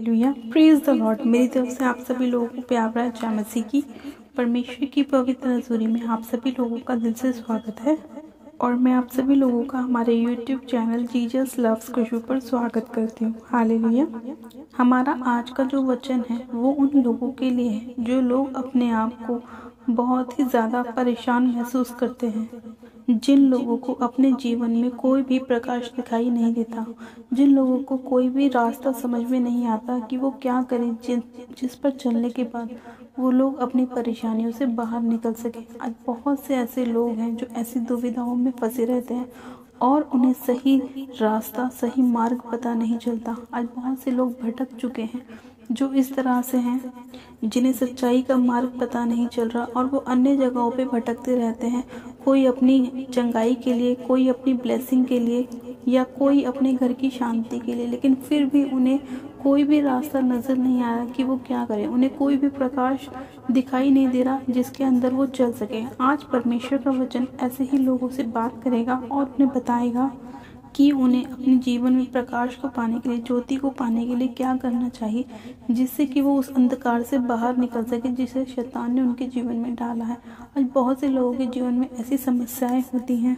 Hallelujah, praise the Lord. मेरी तरफ से आप सभी लोगों को प्यार भरा जय मसीह की परमेश्वर की पवित्र हजूरी में आप सभी लोगों का दिल से स्वागत है। और मैं आप सभी लोगों का हमारे YouTube चैनल जीसस लव्स खुशबू पर स्वागत करती हूँ। हालेलुया। हमारा आज का जो वचन है वो उन लोगों के लिए है जो लोग अपने आप को बहुत ही ज़्यादा परेशान महसूस करते हैं, जिन लोगों को अपने जीवन में कोई भी प्रकाश दिखाई नहीं देता, जिन लोगों को कोई भी रास्ता समझ में नहीं आता कि वो क्या करें, जिस पर चलने के बाद वो लोग अपनी परेशानियों से बाहर निकल सके। आज बहुत से ऐसे लोग हैं जो ऐसी दुविधाओं में फंसे रहते हैं और उन्हें सही रास्ता, सही मार्ग पता नहीं चलता। आज बहुत से लोग भटक चुके हैं जो इस तरह से हैं जिन्हें सच्चाई का मार्ग पता नहीं चल रहा और वो अन्य जगहों पे भटकते रहते हैं। कोई अपनी चंगाई के लिए, कोई अपनी ब्लेसिंग के लिए या कोई अपने घर की शांति के लिए, लेकिन फिर भी उन्हें कोई भी रास्ता नज़र नहीं आ रहा कि वो क्या करें। उन्हें कोई भी प्रकाश दिखाई नहीं दे रहा जिसके अंदर वो चल सके। आज परमेश्वर का वचन ऐसे ही लोगों से बात करेगा और उन्हें बताएगा कि उन्हें अपने जीवन में प्रकाश को पाने के लिए, ज्योति को पाने के लिए क्या करना चाहिए, जिससे कि वो उस अंधकार से बाहर निकल सके जिसे शैतान ने उनके जीवन में डाला है। आज बहुत से लोगों के जीवन में ऐसी समस्याएं होती हैं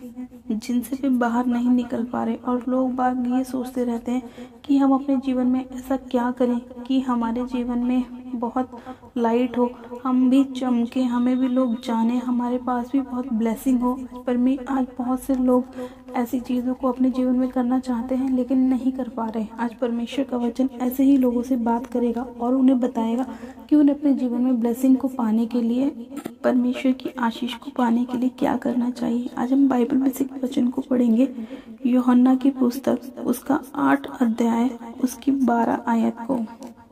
जिनसे वे बाहर नहीं निकल पा रहे और लोग बाग ये सोचते रहते हैं कि हम अपने जीवन में ऐसा क्या करें कि हमारे जीवन में बहुत लाइट हो, हम भी चमके, हमें भी लोग जाने, हमारे पास भी बहुत ब्लेसिंग हो। पर मैं आज बहुत से लोग ऐसी चीज़ों को अपने जीवन में करना चाहते हैं लेकिन नहीं कर पा रहे। आज परमेश्वर का वचन ऐसे ही लोगों से बात करेगा और उन्हें बताएगा कि उन्हें अपने जीवन में ब्लेसिंग को पाने के लिए, परमेश्वर की आशीष को पाने के लिए क्या करना चाहिए। आज हम बाइबल में से वचन को पढ़ेंगे, यूहन्ना की पुस्तक उसका 8 अध्याय उसकी 12 आयत को।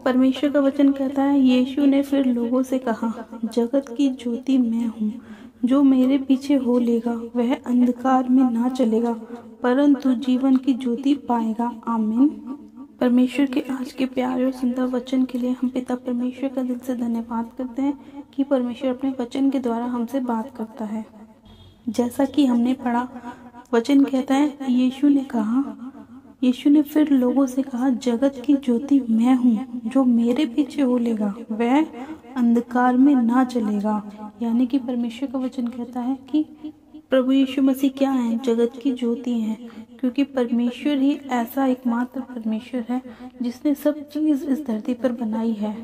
परमेश्वर का वचन कहता है, यीशु ने फिर लोगों से कहा, जगत की ज्योति मैं हूँ, जो मेरे पीछे हो लेगा वह अंधकार में ना चलेगा परंतु जीवन की ज्योति पाएगा। आमीन। परमेश्वर के आज के प्यारे और सुंदर वचन के लिए हम पिता परमेश्वर का दिल से धन्यवाद करते हैं कि परमेश्वर अपने वचन के द्वारा हमसे बात करता है। जैसा कि हमने पढ़ा, वचन कहता है, यीशु ने फिर लोगों से कहा, जगत की ज्योति मैं हूँ, जो मेरे पीछे हो लेगा वह अंधकार में ना चलेगा। यानी कि परमेश्वर का वचन कहता है कि प्रभु यीशु मसीह क्या है, जगत की ज्योति हैं, क्योंकि परमेश्वर ही ऐसा एकमात्र परमेश्वर है जिसने सब चीज़ इस धरती पर बनाई है।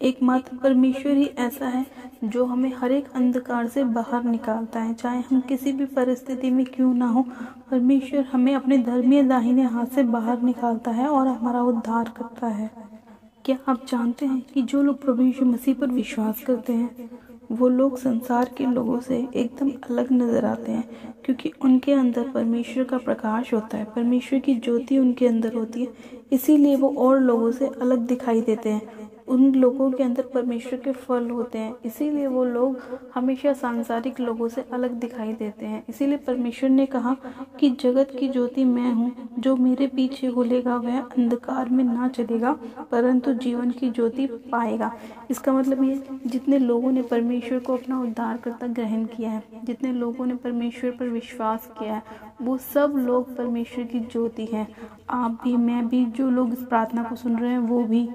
एकमात्र परमेश्वर ही ऐसा है जो हमें हर एक अंधकार से बाहर निकालता है, चाहे हम किसी भी परिस्थिति में क्यों ना हो। परमेश्वर हमें अपने धर्मीय दाहिने हाथ से बाहर निकालता है और हमारा उद्धार करता है। क्या आप जानते हैं कि जो लोग प्रभु यीशु मसीह पर विश्वास करते हैं वो लोग संसार के लोगों से एकदम अलग नज़र आते हैं, क्योंकि उनके अंदर परमेश्वर का प्रकाश होता है, परमेश्वर की ज्योति उनके अंदर होती है। इसीलिए वो और लोगों से अलग दिखाई देते हैं। उन लोगों के अंदर परमेश्वर के फल होते हैं, इसीलिए वो लोग हमेशा सांसारिक लोगों से अलग दिखाई देते हैं। इसीलिए परमेश्वर ने कहा कि जगत की ज्योति मैं हूँ, जो मेरे पीछे होलेगा वह अंधकार में ना चलेगा परंतु जीवन की ज्योति पाएगा। इसका मतलब ये, जितने लोगों ने परमेश्वर को अपना उद्धारकर्ता ग्रहण किया है, जितने लोगों ने परमेश्वर पर विश्वास किया है, वो सब लोग परमेश्वर की ज्योति हैं। आप भी, मैं भी, जो लोग इस प्रार्थना को सुन रहे हैं वो भी,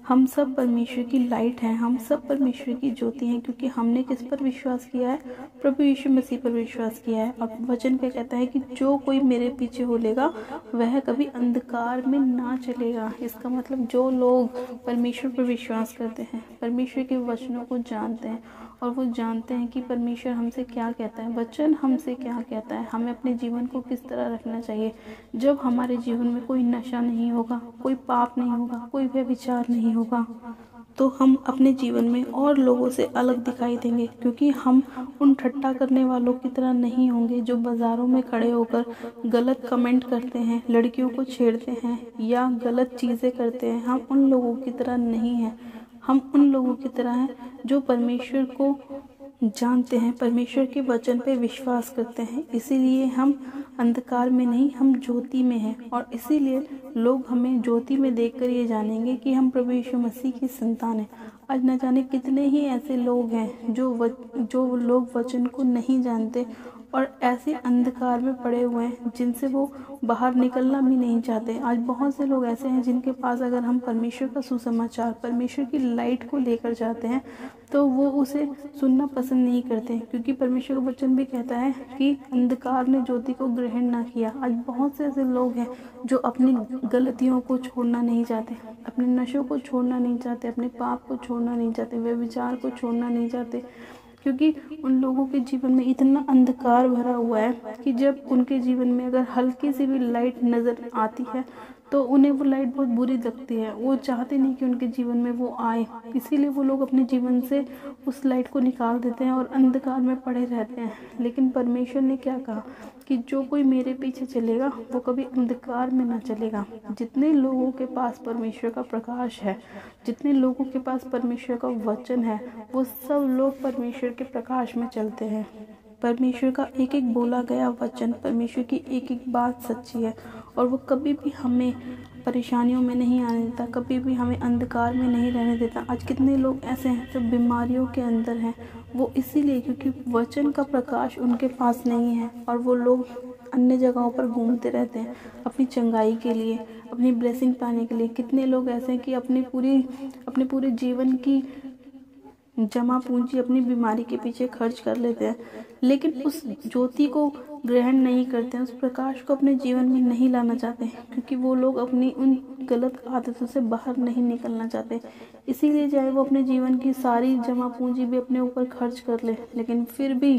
हम सब परमेश्वर की लाइट हैं, हम सब परमेश्वर की ज्योति हैं, क्योंकि हमने किस पर विश्वास किया है, प्रभु यीशु मसीह पर विश्वास किया है। और वचन क्या कहता है कि जो कोई मेरे पीछे हो लेगा वह कभी अंधकार में ना चलेगा। इसका मतलब जो लोग परमेश्वर पर विश्वास करते हैं, परमेश्वर के वचनों को जानते हैं और वो जानते हैं कि परमेश्वर हमसे क्या कहता है, वचन हमसे क्या कहता है, हमें अपने जीवन को किस तरह रखना चाहिए। जब हमारे जीवन में कोई नशा नहीं होगा, कोई पाप नहीं होगा, कोई व्यभिचार नहीं होगा, तो हम अपने जीवन में और लोगों से अलग दिखाई देंगे, क्योंकि हम उन ठट्टा करने वालों की तरह नहीं होंगे जो बाज़ारों में खड़े होकर गलत कमेंट करते हैं, लड़कियों को छेड़ते हैं या गलत चीज़ें करते हैं। हम उन लोगों की तरह नहीं हैं, हम उन लोगों की तरह हैं जो परमेश्वर को जानते हैं, परमेश्वर के वचन पे विश्वास करते हैं। इसीलिए हम अंधकार में नहीं, हम ज्योति में हैं और इसीलिए लोग हमें ज्योति में देखकर ये जानेंगे कि हम प्रभु यीशु मसीह की संतान हैं। आज न जाने कितने ही ऐसे लोग हैं जो लोग वचन को नहीं जानते और ऐसे अंधकार में पड़े हुए हैं जिनसे वो बाहर निकलना भी नहीं चाहते। आज बहुत से लोग ऐसे हैं जिनके पास अगर हम परमेश्वर का सुसमाचार, परमेश्वर की लाइट को लेकर जाते हैं तो वो उसे सुनना पसंद नहीं करते, क्योंकि परमेश्वर का वचन भी कहता है कि अंधकार ने ज्योति को ग्रहण ना किया। आज बहुत से ऐसे लोग हैं जो अपनी गलतियों को छोड़ना नहीं चाहते, अपने नशों को छोड़ना नहीं चाहते, अपने पाप को छोड़ना नहीं चाहते, व्यभिचार को छोड़ना नहीं चाहते, क्योंकि उन लोगों के जीवन में इतना अंधकार भरा हुआ है कि जब उनके जीवन में अगर हल्की सी भी लाइट नज़र आती है तो उन्हें वो लाइट बहुत बुरी लगती है। वो चाहते नहीं कि उनके जीवन में वो आए, इसीलिए वो लोग अपने जीवन से उस लाइट को निकाल देते हैं और अंधकार में पड़े रहते हैं। लेकिन परमेश्वर ने क्या कहा कि जो कोई मेरे पीछे चलेगा वो कभी अंधकार में ना चलेगा। जितने लोगों के पास परमेश्वर का प्रकाश है, जितने लोगों के पास परमेश्वर का वचन है, वो सब लोग परमेश्वर के प्रकाश में चलते हैं। परमेश्वर का एक एक बोला गया वचन, परमेश्वर की एक एक बात सच्ची है और वो कभी भी हमें परेशानियों में नहीं आने देता, कभी भी हमें अंधकार में नहीं रहने देता। आज कितने लोग ऐसे हैं जो बीमारियों के अंदर हैं, वो इसीलिए क्योंकि वचन का प्रकाश उनके पास नहीं है और वो लोग अन्य जगहों पर घूमते रहते हैं अपनी चंगाई के लिए, अपनी ब्लेसिंग पाने के लिए। कितने लोग ऐसे हैं कि अपने पूरे जीवन की जमा पूंजी अपनी बीमारी के पीछे खर्च कर लेते हैं, लेकिन उस ज्योति को ग्रहण नहीं करते हैं, उस प्रकाश को अपने जीवन में नहीं लाना चाहते, क्योंकि वो लोग अपनी उन गलत आदतों से बाहर नहीं निकलना चाहते। इसीलिए चाहे वो अपने जीवन की सारी जमा पूंजी भी अपने ऊपर खर्च कर ले, लेकिन फिर भी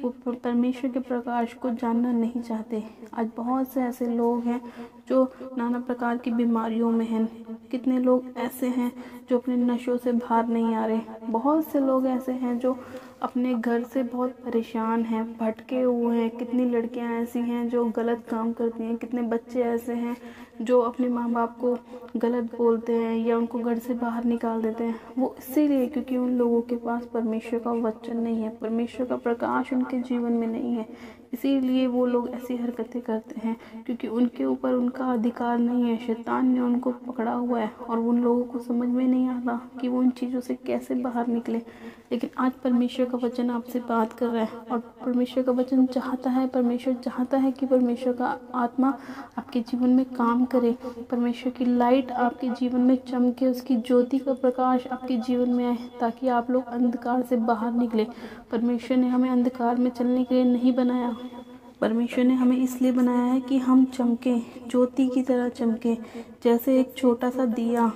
वो परमेश्वर के प्रकाश को जानना नहीं चाहते। आज बहुत से ऐसे लोग हैं जो नाना प्रकार की बीमारियों में हैं। कितने लोग ऐसे हैं जो अपने नशों से बाहर नहीं आ रहे। बहुत से लोग ऐसे हैं जो अपने घर से बहुत परेशान हैं, भटके हुए हैं। कितनी लड़कियां ऐसी हैं जो गलत काम करती हैं, कितने बच्चे ऐसे हैं जो अपने माँ बाप को गलत बोलते हैं या उनको घर से बाहर निकाल देते हैं। वो इसीलिए क्योंकि उन लोगों के पास परमेश्वर का वचन नहीं है, परमेश्वर का प्रकाश उनके जीवन में नहीं है। इसीलिए वो लोग ऐसी हरकतें करते हैं, क्योंकि उनके ऊपर उनका अधिकार नहीं है। शैतान ने उनको पकड़ा हुआ है और उन लोगों को समझ में नहीं आता कि वो उन चीज़ों से कैसे बाहर निकले। लेकिन आज परमेश्वर का वचन आपसे बात कर रहा है और परमेश्वर का वचन चाहता है, परमेश्वर चाहता है कि परमेश्वर का आत्मा आपके जीवन में काम करे, परमेश्वर की लाइट आपके जीवन में चमके, उसकी ज्योति का प्रकाश आपके जीवन में आए, ताकि आप लोग अंधकार से बाहर निकले। परमेश्वर ने हमें अंधकार में चलने के लिए नहीं बनाया, परमेश्वर ने हमें इसलिए बनाया है कि हम चमके, ज्योति की तरह चमके। जैसे एक छोटा सा दिया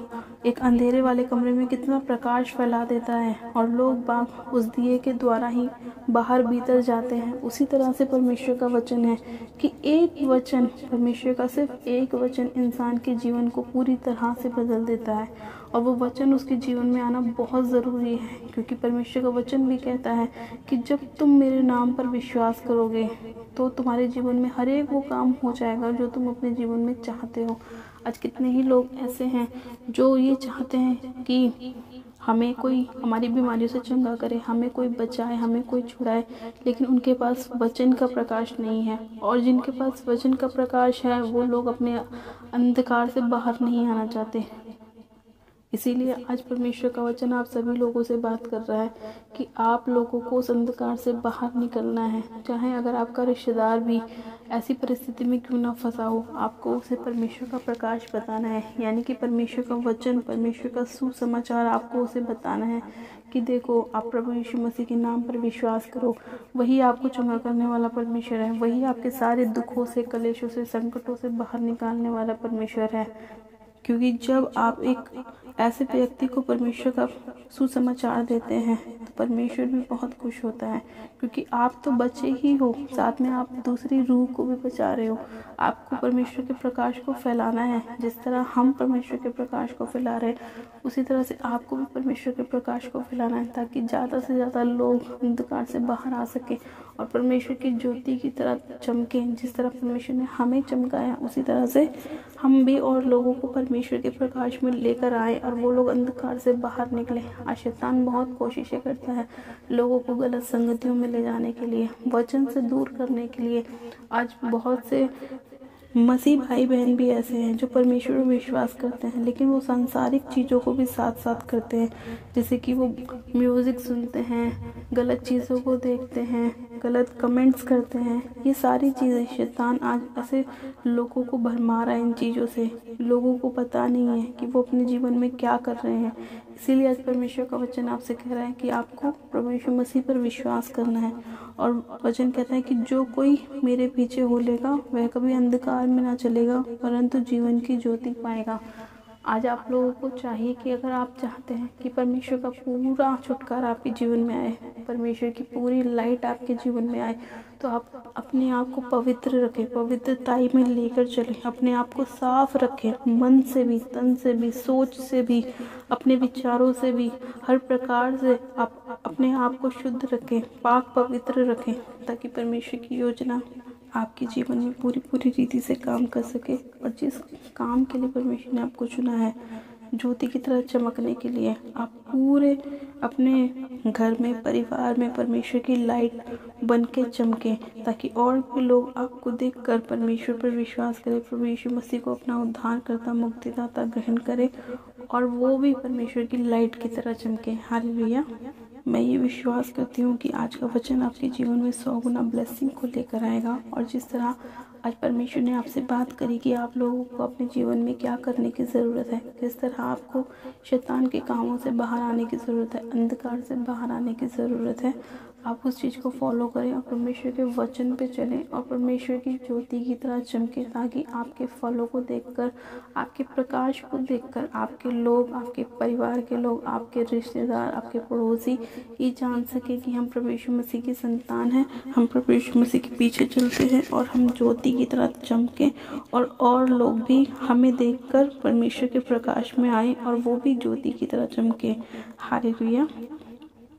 एक अंधेरे वाले कमरे में कितना प्रकाश फैला देता है और लोग बाग उस दिए के द्वारा ही बाहर भीतर जाते हैं, उसी तरह से परमेश्वर का वचन है कि एक वचन, परमेश्वर का सिर्फ एक वचन इंसान के जीवन को पूरी तरह से बदल देता है। और वो वचन उसके जीवन में आना बहुत ज़रूरी है, क्योंकि परमेश्वर का वचन भी कहता है कि जब तुम मेरे नाम पर विश्वास करोगे तो तुम्हारे जीवन में हर एक वो काम हो जाएगा जो तुम अपने जीवन में चाहते हो। आज कितने ही लोग ऐसे हैं जो ये चाहते हैं कि हमें कोई हमारी बीमारियों से चंगा करे, हमें कोई बचाए, हमें कोई छुड़ाए, लेकिन उनके पास वचन का प्रकाश नहीं है। और जिनके पास वचन का प्रकाश है वो लोग अपने अंधकार से बाहर नहीं आना चाहते। इसीलिए आज परमेश्वर का वचन आप सभी लोगों से बात कर रहा है कि आप लोगों को उस अंधकार से बाहर निकलना है। चाहे अगर आपका रिश्तेदार भी ऐसी परिस्थिति में क्यों ना फंसा हो, आपको उसे परमेश्वर का प्रकाश बताना है, यानी कि परमेश्वर का वचन, परमेश्वर का सुसमाचार आपको उसे बताना है कि देखो, आप प्रभु यीशु मसीह के नाम पर विश्वास करो, वही आपको चंगा करने वाला परमेश्वर है, वही आपके सारे दुखों से, कलेशों से, संकटों से बाहर निकालने वाला परमेश्वर है। क्योंकि जब आप एक ऐसे व्यक्ति को परमेश्वर का सुसमाचार देते हैं तो परमेश्वर भी बहुत खुश होता है, क्योंकि आप तो बचे ही हो, साथ में आप दूसरी रूह को भी बचा रहे हो। आपको परमेश्वर के प्रकाश को फैलाना है। जिस तरह हम परमेश्वर के प्रकाश को फैला रहे हैं, उसी तरह से आपको भी परमेश्वर के प्रकाश को फैलाना है, ताकि ज़्यादा से ज़्यादा लोग अंधकार से बाहर आ सके और परमेश्वर की ज्योति की तरह चमके। जिस तरह परमेश्वर ने हमें चमकाया, उसी तरह से हम भी और लोगों को परमेश्वर के प्रकाश में लेकर आए और वो लोग अंधकार से बाहर निकले। आज शैतान बहुत कोशिशें करता है लोगों को गलत संगतियों में ले जाने के लिए, वचन से दूर करने के लिए। आज बहुत से मसीह भाई बहन भी ऐसे हैं जो परमेश्वर में विश्वास करते हैं, लेकिन वो सांसारिक चीज़ों को भी साथ साथ करते हैं, जैसे कि वो म्यूज़िक सुनते हैं, गलत चीज़ों को देखते हैं, गलत कमेंट्स करते हैं, ये सारी चीज़ें शैतान आज ऐसे लोगों को भरमा रहा है इन चीज़ों से। लोगों को पता नहीं है कि वो अपने जीवन में क्या कर रहे हैं। इसीलिए आज परमेश्वर का वचन आपसे कह रहा है कि आपको प्रभु यीशु मसीह पर विश्वास करना है। और वचन कहता है कि जो कोई मेरे पीछे हो लेगा वह कभी अंधकार में ना चलेगा परंतु जीवन की ज्योति पाएगा। आज आप लोगों को चाहिए कि अगर आप चाहते हैं कि परमेश्वर का पूरा छुटकारा आपके जीवन में आए, परमेश्वर की पूरी लाइट आपके जीवन में आए, तो आप अपने आप को पवित्र रखें, पवित्रताई में लेकर चलें, अपने आप को साफ रखें, मन से भी, तन से भी, सोच से भी, अपने विचारों से भी, हर प्रकार से आप अपने आप को शुद्ध रखें, पाक पवित्र रखें, ताकि परमेश्वर की योजना आपके जीवन में पूरी रीति से काम कर सके। और जिस काम के लिए परमेश्वर ने आपको चुना है, ज्योति की तरह चमकने के लिए, आप पूरे अपने घर में, परिवार में परमेश्वर की लाइट बन के चमकें, ताकि और भी लोग आपको देखकर परमेश्वर पर विश्वास करें, प्रभु यीशु मसीह को अपना उद्धारकर्ता, मुक्तिदाता ग्रहण करें और वो भी परमेश्वर की लाइट की तरह चमके। हालेलुया। मैं ये विश्वास करती हूँ कि आज का वचन आपके जीवन में 100 गुना ब्लेसिंग को लेकर आएगा। और जिस तरह आज परमेश्वर ने आपसे बात करी कि आप लोगों को अपने जीवन में क्या करने की ज़रूरत है, किस तरह आपको शैतान के कामों से बाहर आने की ज़रूरत है, अंधकार से बाहर आने की ज़रूरत है, आप उस चीज़ को फॉलो करें और परमेश्वर के वचन पे चलें और परमेश्वर की ज्योति की तरह चमके, ताकि आपके फलों को देखकर, आपके प्रकाश को देखकर आपके लोग, आपके परिवार के लोग, आपके रिश्तेदार, आपके पड़ोसी ये जान सके कि हम प्रभु यीशु मसीह की संतान हैं, हम प्रभु यीशु मसीह के पीछे चलते हैं और हम ज्योति की तरह चमके और लोग भी हमें देखकर परमेश्वर के प्रकाश में आए और वो भी ज्योति की तरह चमके। हालेलुया।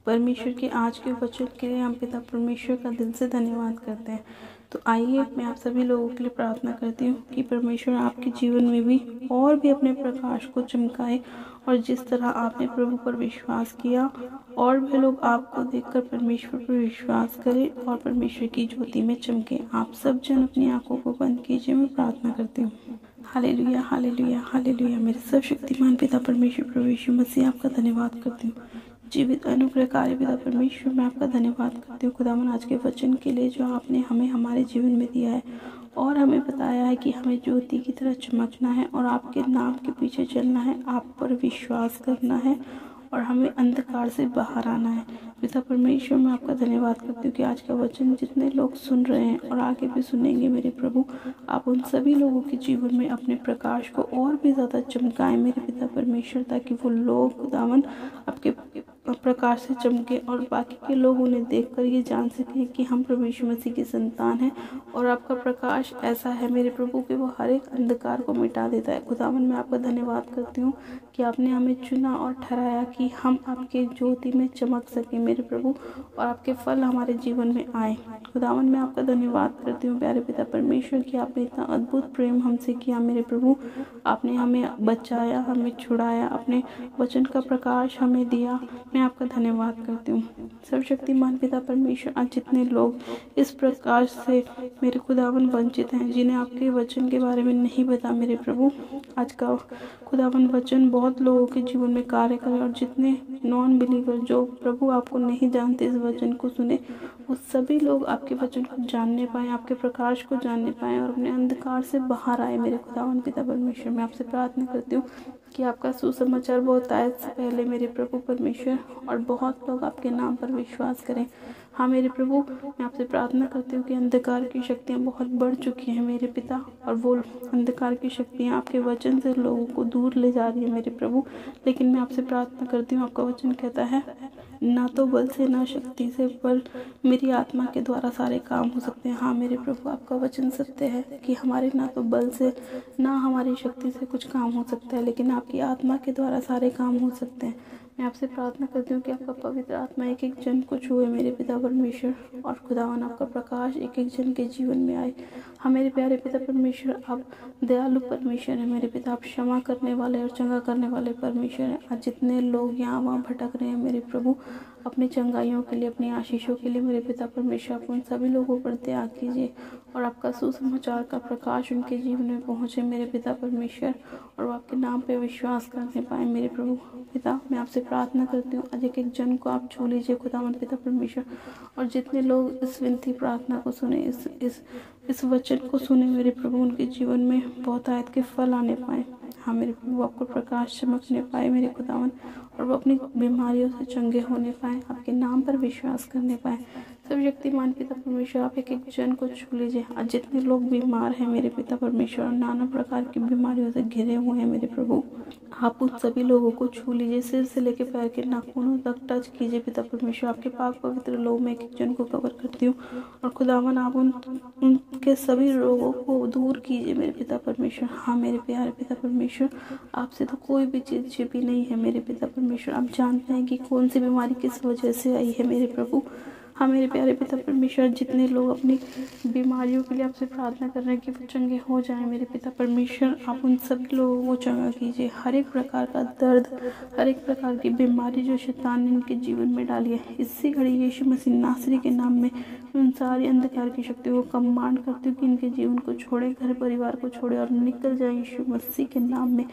परमेश्वर के आज के वचन के लिए हम पिता परमेश्वर का दिल से धन्यवाद करते हैं। तो आइए मैं आप सभी लोगों के लिए प्रार्थना करती हूँ कि परमेश्वर आपके जीवन में भी और भी अपने प्रकाश को चमकाए, और जिस तरह आपने प्रभु पर विश्वास किया और भी लोग आपको देखकर परमेश्वर पर विश्वास करें और परमेश्वर की ज्योति में चमके। आप सब जन अपनी आंखों को बंद कीजिए, मैं प्रार्थना करती हूँ। Hallelujah, hallelujah, hallelujah. मेरे सर्वशक्तिमान पिता परमेश्वर प्रभु यीशु मसीह आपका धन्यवाद करती हूँ। जीवित अनुग्रहकारी पिता परमेश्वर मैं आपका धन्यवाद करती हूँ खुदावन, आज के वचन के लिए जो आपने हमें हमारे जीवन में दिया है और हमें बताया है कि हमें ज्योति की तरह चमकना है और आपके नाम के पीछे चलना है, आप पर विश्वास करना है और हमें अंधकार से बाहर आना है। पिता परमेश्वर मैं आपका धन्यवाद करती हूँ कि आज का वचन जितने लोग सुन रहे हैं और आगे भी सुनेंगे मेरे प्रभु, आप उन सभी लोगों के जीवन में अपने प्रकाश को और भी ज़्यादा चमकाएं मेरे पिता परमेश्वर, ताकि वो लोग खुदावन आपके प्रकाश से चमके और बाकी के लोग उन्हें देखकर ये जान सकें कि हम प्रभु यीशु मसीह की संतान हैं और आपका प्रकाश ऐसा है मेरे प्रभु कि वो हर एक अंधकार को मिटा देता है। खुदावन मैं आपका धन्यवाद करती हूँ कि आपने हमें चुना और ठहराया कि हम आपके ज्योति में चमक सकें मेरे प्रभु और आपके फल हमारे जीवन में आए। खुदावन मैं आपका धन्यवाद करती हूँ प्यारे पिता परमेश्वर कि आपने इतना अद्भुत प्रेम हमसे किया मेरे प्रभु, आपने हमें बचाया, हमें छुड़ाया, अपने वचन का प्रकाश हमें दिया। मैं आपका धन्यवाद करती हूँ सर्वशक्तिमान पिता परमेश्वर। आज जितने लोग इस प्रकाश से मेरे खुदावन वंचित हैं, जिन्हें आपके वचन के बारे में नहीं पता मेरे प्रभु, आज का खुदावन वचन बहुत लोगों के जीवन में कार्य करे और जितने नॉन बिलीवर जो प्रभु आपको नहीं जानते इस वचन को सुने, वो सभी लोग आपके वचन को जानने पाएँ, आपके प्रकाश को जानने पाएँ और अपने अंधकार से बाहर आए मेरे खुदावन पिता परमेश्वर। मैं आपसे प्रार्थना करती हूँ कि आपका सुसमाचार बहुत आयत से पहले मेरे प्रभु परमेश्वर और बहुत लोग आपके नाम पर विश्वास करें। हाँ मेरे प्रभु मैं आपसे प्रार्थना करती हूँ कि अंधकार की शक्तियाँ बहुत बढ़ चुकी हैं मेरे पिता, और वो अंधकार की शक्तियाँ आपके वचन से लोगों को दूर ले जा रही है मेरे प्रभु। लेकिन मैं आपसे प्रार्थना करती हूँ, आपका वचन कहता है ना तो बल से ना शक्ति से पर मेरी आत्मा के द्वारा सारे काम हो सकते हैं। हाँ मेरे प्रभु आपका वचन सत्य है कि हमारे ना तो बल से ना हमारी शक्ति से कुछ काम हो सकता है, लेकिन आपकी आत्मा के द्वारा सारे काम हो सकते हैं। मैं आपसे प्रार्थना करती हूँ कि आपका पवित्र आत्मा एक एक जन को छुए मेरे पिता परमेश्वर, और खुदावन आपका प्रकाश एक एक जन के जीवन में आए। हाँ मेरे प्यारे पिता परमेश्वर आप दयालु परमेश्वर है मेरे पिता, आप क्षमा करने वाले और चंगा करने वाले परमेश्वर हैं। आज जितने लोग यहाँ वहाँ भटक रहे हैं मेरे प्रभु, अपनी चंगाइयों के लिए, अपनी आशीषों के लिए मेरे पिता परमेश्वर आप उन सभी लोगों पर दया कीजिए और आपका सुसमाचार का प्रकाश उनके जीवन में पहुँचे मेरे पिता परमेश्वर, और वो आपके नाम पे विश्वास करने पाए मेरे प्रभु। पिता मैं आपसे प्रार्थना करती हूँ आज एक एक जन को आप छू लीजिए खुदावंद पिता परमेश्वर। और जितने लोग इस विनती प्रार्थना को सुने, इस वचन को सुने मेरे प्रभु, उनके जीवन में बहुत आयत के फल आने पाए। हाँ मेरे प्रभु, आपको प्रकाश चमकने पाए मेरे खुदावन, और वो अपनी बीमारियों से चंगे होने पाए, आपके नाम पर विश्वास करने पाए। सर्वशक्तिमान पिता परमेश्वर, आप एक एक जन को छू लीजिए। आज जितने लोग बीमार हैं मेरे पिता परमेश्वर, नाना प्रकार की बीमारियों से घिरे हुए हैं मेरे प्रभु, आप उन सभी लोगों को छू लीजिए, सिर से लेकर पैर के नाखूनों तक टच कीजिए पिता परमेश्वर। आपके पाक पवित्र लोग में एक एक जन को कवर करती हूँ, और खुदावन आप उनके सभी रोगों को दूर कीजिए मेरे पिता परमेश्वर। हाँ मेरे प्यारे पिता परमेश्वर, आपसे तो कोई भी चीज़ छिपी नहीं है मेरे पिता परमेश्वर। आप जानते हैं कि कौन सी बीमारी किस वजह से आई है मेरे प्रभु। हाँ मेरे प्यारे पिता परमेश्वर, जितने लोग अपनी बीमारियों के लिए आपसे प्रार्थना कर रहे हैं कि वो चंगे हो जाएं मेरे पिता परमेश्वर, आप उन सभी लोगों को चंगा कीजिए। हर एक प्रकार का दर्द, हर एक प्रकार की बीमारी जो शैतान ने इनके जीवन में डाली है, इसी घड़ी यीशु मसीह नासरी के नाम में उन सारी अंधकार की शक्तियों को कमांड करती हूँ कि इनके जीवन को छोड़े, घर परिवार को छोड़े और निकल जाए यीशु मसीह के नाम में।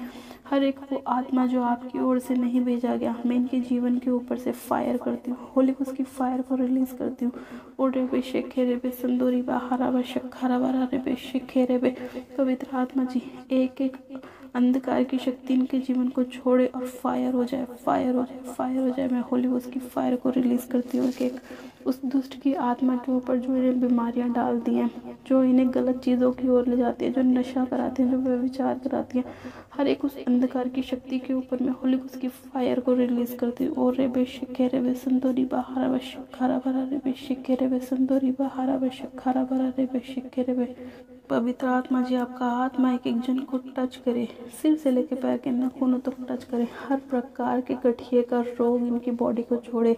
हर एक वो आत्मा जो आपकी ओर से नहीं भेजा गया, मैं इनके जीवन के ऊपर से फायर करती हूँ, होली गॉस्ट की फायर को रिलीज करती हूँ। और रेबे शेखे रेबे संदूरी बाहरा व शक्खारा बारा रेबे शेखे रेबे, पवित्र आत्मा जी एक एक अंधकार की शक्ति इनके जीवन को छोड़े और फायर हो जाए, फायर हो जाए, फायर हो जाए। मैं होली गॉस्ट की फायर को रिलीज करती हूँ कि उस दुष्ट की आत्मा के ऊपर जो इन्हें बीमारियां डालती हैं, जो इन्हें गलत चीज़ों की ओर ले जाती है, जो नशा कराते हैं, जो व्यभिचार कराती हैं, हर एक उस अंधकार की शक्ति के ऊपर मैं होली गॉस्ट की फायर को रिलीज करती हूँ। और रेबे शिखे रेबे संदूरी बाहरा व शक्खारा भरा रेबे शिखे रेबे संदूरी बाहरा व शक्खारा भरा रेबे शिखे रेबे। पवित्र आत्मा जी आपका आत्मा एक एक जन को टच करे, सिर से लेकर पैर के नाखूनों तक टच करे। हर प्रकार के गठिए का रोग इनकी बॉडी को छोड़े,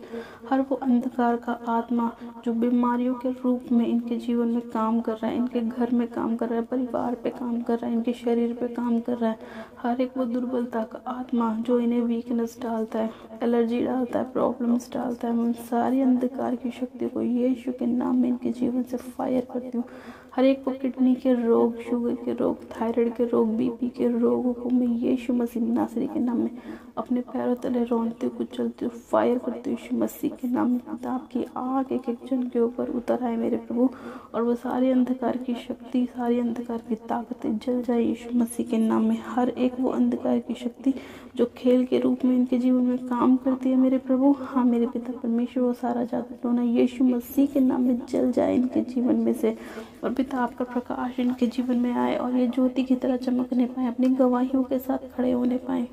हर वो अंधकार का आत्मा जो बीमारियों के रूप में इनके जीवन में काम कर रहा है, इनके घर में काम कर रहा है, परिवार पे काम कर रहा है, इनके शरीर पे काम कर रहा है, हर एक वो दुर्बलता का आत्मा जो इन्हें वीकनेस डालता है, एलर्जी डालता है, प्रॉब्लम्स डालता है, मैं उन सारी अंधकार की शक्ति को यीशु के नाम में इनके जीवन से फायर करती हूँ। हर एक को किडनी के रोग, शुगर के रोग, थायराइड के रोग, बीपी के रोगों को मैं यीशु मसीह नासरी के नाम में अपने पैरों तले रौंदती हूँ, कुचलती हूँ, फायर करती हूँ यीशु मसीह के नाम में। पिता आपकी आग एक एक जन के ऊपर उतर आए मेरे प्रभु, और वो सारी अंधकार की शक्ति, सारी अंधकार की ताकतें जल जाए यीशु मसीह के नाम में। हर एक वो अंधकार की शक्ति जो खेल के रूप में इनके जीवन में काम करती है मेरे प्रभु, हाँ मेरे पिता परमेश्वर, वो सारा जादू टोना यीशु मसीह के नाम में जल जाए इनके जीवन में से। और पिता आपका प्रकाश इनके जीवन में आए और ये ज्योति की तरह चमकने पाए, अपनी गवाहियों के साथ खड़े होने पाए।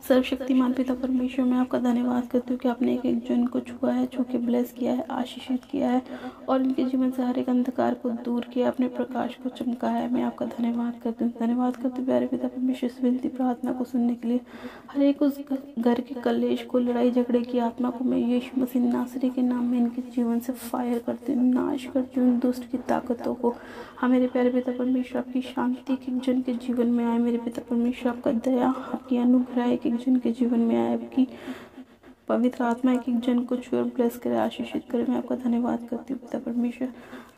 सर्वशक्तिमान पिता परमेश्वर, मैं आपका धन्यवाद करती हूँ कि आपने एक एक जन को छुआ है, छू के ब्लेस किया है, आशीषित किया है, और इनके जीवन से हर एक अंधकार को दूर किया, अपने प्रकाश को चमका है। मैं आपका धन्यवाद करती हूँ, धन्यवाद करती हूँ प्यारे पिता परमेश्वर, इस विनती प्रार्थना को सुनने के लिए। हर एक उस घर के कलेश को, लड़ाई झगड़े की आत्मा को मैं यीशु मसीह नासरी के नाम में इनके जीवन से फायर करती हूँ, नाश करती हूँ दुष्ट की ताकतों को। हाँ मेरे प्यारे पिता परमेश्वर, आपकी शांति एक एक जन के जीवन में आए मेरे पिता परमेश्वर, आपका दया, आपकी अनुग्रह एक एक जन के जीवन में आए, आपकी पवित्र आत्मा एक एक जन को छुए और ब्लेस करे, आशीषित करे। मैं आपका धन्यवाद करती हूँ पिता परमेश्वर,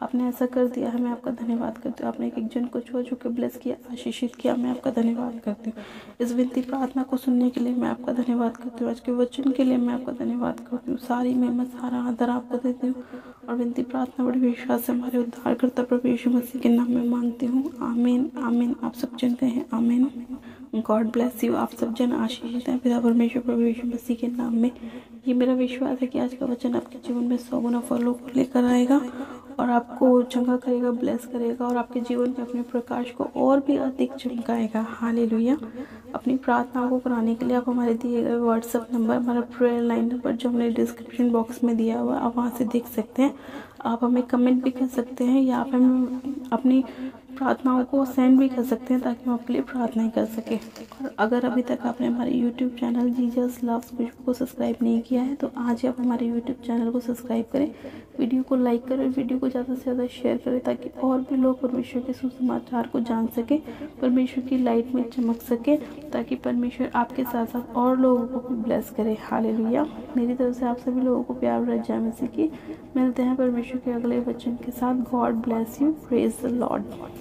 आपने ऐसा कर दिया है, मैं आपका धन्यवाद करती हूँ। आपने एक एक जन को छुआ, छू के ब्लेस किया, आशीषित किया, मैं आपका धन्यवाद करती हूँ। इस विनती प्रार्थना को सुनने के लिए मैं आपका धन्यवाद करती हूँ, आज के वचन के लिए मैं आपका धन्यवाद करती हूँ। सारी मैं सारा आदर आपको देती हूँ, और विनती प्रार्थना बड़ी विश्वास से हमारे उद्धारकर्ता प्रभु यीशु मसीह के नाम में मांगती हूँ, आमीन आमीन। आप सब जन कहें आमीन। God bless you. आप सब जन आशीषित हैं पिता परमेश्वर प्रभु यीशु मसीह के नाम में। ये मेरा विश्वास है कि आज का वचन आपके जीवन में 100 गुना फलों को लेकर आएगा और आपको चंगा करेगा, ब्लेस करेगा, और आपके जीवन में अपने प्रकाश को और भी अधिक चमकाएगा। हालेलुया। अपनी प्रार्थनाओं को कराने के लिए आप हमारे दिए गए व्हाट्सएप नंबर, हमारा प्रेयर लाइन नंबर जो हमने डिस्क्रिप्शन बॉक्स में दिया हुआ, आप वहाँ से देख सकते हैं। आप हमें कमेंट भी कर सकते हैं, या आप हमें अपनी प्रार्थनाओं को सेंड भी कर सकते हैं ताकि हम आपके लिए प्रार्थनाएं कर सकें। और अगर अभी तक आपने हमारे यूट्यूब चैनल जीसस लव्स खुशबू को सब्सक्राइब नहीं किया है तो आज ही आप हमारे यूट्यूब चैनल को सब्सक्राइब करें, वीडियो को लाइक करें, वीडियो को ज़्यादा से ज़्यादा शेयर करें ताकि और भी लोग परमेश्वर के सुसमाचार को जान सकें, परमेश्वर की लाइट में चमक सके, ताकि परमेश्वर आपके साथ साथ और लोगों को भी ब्लेस करे। हालेलुया। मेरी तरफ से आप सभी लोगों को प्यार भरी जय मसीह की। मिलते हैं परमेश्वर के अगले वचन के साथ। God bless you. Praise the Lord.